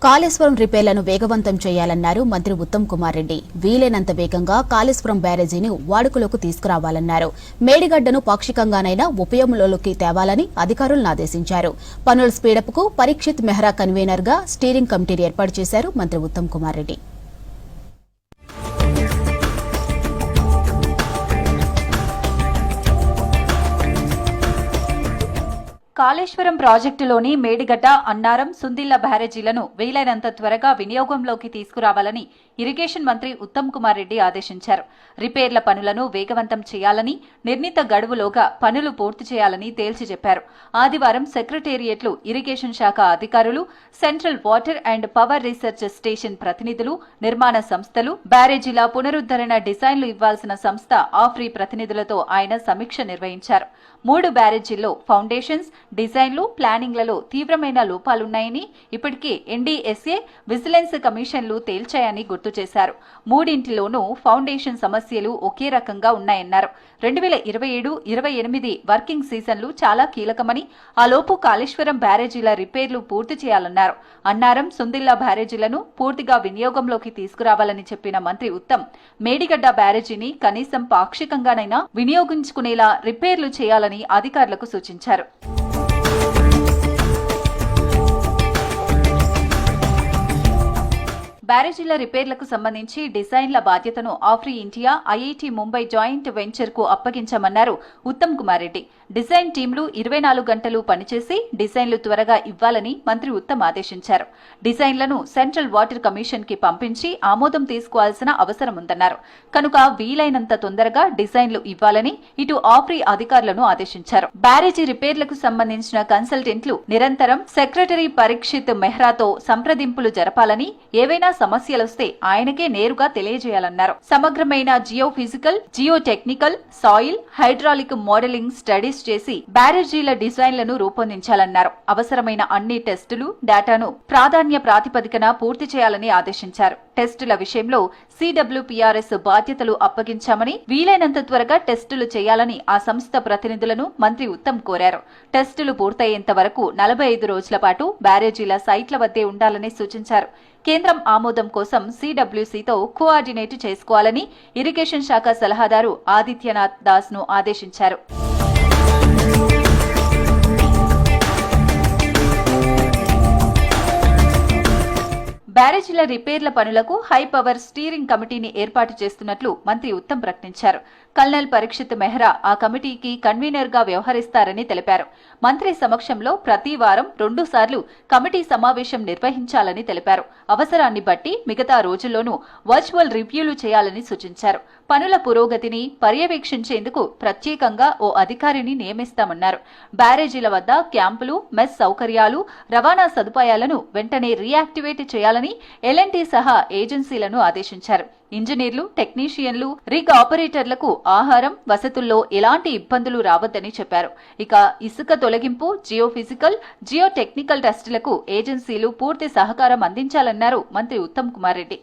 కాళేశ్వరం రిపేర్లను వేగవంతం చేయాలన్నారు మంత్రి ఉత్తమ్ కుమార్ రెడ్డి. వీలైనంత వేగంగా కాళేశ్వరం బ్యారేజీని వాడుకలోకి తీసుకురావాలన్నారు. మేడిగడ్డను పాక్షికంగానైనా ఉపయోగంలోకి తేవాలని అధికారులను ఆదేశించారు. పనుల స్పీడప్కు పరీక్షిత్ మెహ్రా కన్వీనర్ గా స్టీరింగ్ కమిటీని ఏర్పాటు చేశారు మంత్రి ఉత్తమ్ కుమార్ రెడ్డి. కాళేశ్వరం ప్రాజెక్టులోని మేడిగడ్డ, అన్నారం, సుందిళ్ల బ్యారేజీలను వీలైనంత త్వరగా వినియోగంలోకి తీసుకురావాలని ఇరిగేషన్ మంత్రి ఉత్తమ్ కుమార్ రెడ్డి ఆదేశించారు. రిపేర్ల పనులను వేగవంతం చేయాలని, నిర్ణీత గడువులోగా పనులు పూర్తి చేయాలని తేల్చి చెప్పారు. ఆదివారం సెక్రటేరియట్లు, ఇరిగేషన్ శాఖ అధికారులు, central water and power research station ప్రతినిధులు, నిర్మాణ సంస్థలు, బ్యారేజీల పునరుద్ధరణ డిజైన్లు ఇవ్వాల్సిన సంస్థ ఆఫ్రీ ప్రతినిధులతో ఆయన సమీక్ష నిర్వహించారు. 3 బ్యారేజీల్లో ఫౌండేషన్స్, డిజైన్లు, ప్లానింగ్లలో తీవ్రమైన లోపాలున్నాయని, ఇప్పటికే ఎన్డీఎస్ఏ, విజిలెన్స్ కమిషన్లు తేల్చాయని గుర్తు చేశారు. 3 ఫౌండేషన్ సమస్యలు ఒకే రకంగా ఉన్నాయన్నారు. 2027-28 వర్కింగ్ సీజన్లు చాలా కీలకమని, ఆలోపు కాళేశ్వరం బ్యారేజీల రిపేర్లు పూర్తి చేయాలన్నారు. అన్నారం, సుందిళ్ల బ్యారేజీలను పూర్తిగా వినియోగంలోకి తీసుకురావాలని చెప్పిన మంత్రి ఉత్తమ్, మేడిగడ్డ బ్యారేజీని కనీసం పాక్షికంగానైనా వినియోగించుకునేలా రిపేర్లు చేయాలని అధికారులకు సూచించారు. బ్యారేజీల రిపేర్లకు సంబంధించి డిజైన్ల బాధ్యతను AFRY India, IIT Mumbai joint venture కు అప్పగించామన్నారు ఉత్తమ్ కుమార్ రెడ్డి. డిజైన్ టీంలు 24 గంటలు పనిచేసి డిజైన్లు త్వరగా ఇవ్వాలని మంత్రి ఉత్తమ్ ఆదేశించారు. డిజైన్లను సెంట్రల్ వాటర్ కమిషన్ కి పంపించి ఆమోదం తీసుకోవాల్సిన అవసరం ఉందన్నారు. కనుక వీలైనంత తొందరగా డిజైన్లు ఇవ్వాలని ఇటు ఆఫ్రీ అధికారులను ఆదేశించారు. బ్యారేజీ రిపేర్లకు సంబంధించిన కన్సల్టెంట్లు నిరంతరం సెక్రటరీ పరీక్షిత్ మెహ్రాతో సంప్రదింపులు జరపాలని, ఏవైనా సమస్యలొస్తే ఆయనకే నేరుగా తెలియజేయాలన్నారు. సమగ్రమైన geophysical, geotechnical, soil, hydraulic modelling studies చేసి బ్యారేజీల డిజైన్లను రూపొందించాలన్నారు. అవసరమైన అన్ని టెస్టులు, డేటాను ప్రాధాన్య ప్రాతిపదికన పూర్తి చేయాలని ఆదేశించారు. టెస్టుల విషయంలో సిడబ్ల్యూపీఆర్ఎస్ బాధ్యతలు అప్పగించామని, వీలైనంత త్వరగా టెస్టులు చేయాలని ఆ సంస్థ ప్రతినిధులను మంత్రి ఉత్తమ్ కోరారు. టెస్టులు పూర్తయ్యేంత వరకు 45 రోజుల పాటు బ్యారేజీల సైట్ల వద్దే ఉండాలని సూచించారు. కేంద్రం ఆమోదం కోసం సిడబ్ల్యూసీతో కోఆర్డినేట్ చేసుకోవాలని ఇరిగేషన్ శాఖ సలహాదారు ఆదిత్యనాథ్ దాస్ ను ఆదేశించారు. బ్యారేజీల రిపేర్ల పనులకు హై పవర్ స్టీరింగ్ కమిటీని ఏర్పాటు చేస్తున్నట్లు మంత్రి ఉత్తమ్ ప్రకటించారు. కల్నల్ పరీక్షిత్ మెహ్రా ఆ కమిటీకి కన్వీనర్ గా వ్యవహరిస్తారని తెలిపారు. మంత్రి సమక్షంలో ప్రతి వారం 2 సార్లు కమిటీ సమావేశం నిర్వహించాలని తెలిపారు. అవసరాన్ని బట్టి మిగతా రోజుల్లోనూ వర్చువల్ రివ్యూలు చేయాలని సూచించారు. పనుల పురోగతిని పర్యవేక్షించేందుకు ప్రత్యేకంగా ఓ అధికారిని నియమిస్తామన్నారు. బ్యారేజీల వద్ద క్యాంపులు, మెస్ సౌకర్యాలు, రవాణా సదుపాయాలను వెంటనే రీయాక్టివేట్ చేయాలని ఎల్ఎన్టీ సహా ఏజెన్సీలను ఆదేశించారు. ఇంజనీర్లు, టెక్నీషియన్లు, రిగ్ ఆపరేటర్లకు ఆహారం, వసతుల్లో ఎలాంటి ఇబ్బందులు రావద్దని చెప్పారు. ఇక ఇసుక తొలగింపు, జియోఫిజికల్, జియోటెక్నికల్ టెస్టులకు ఏజెన్సీలు పూర్తి సహకారం అందించాలన్నారు మంత్రి ఉత్తమ్ కుమార్ రెడ్డి.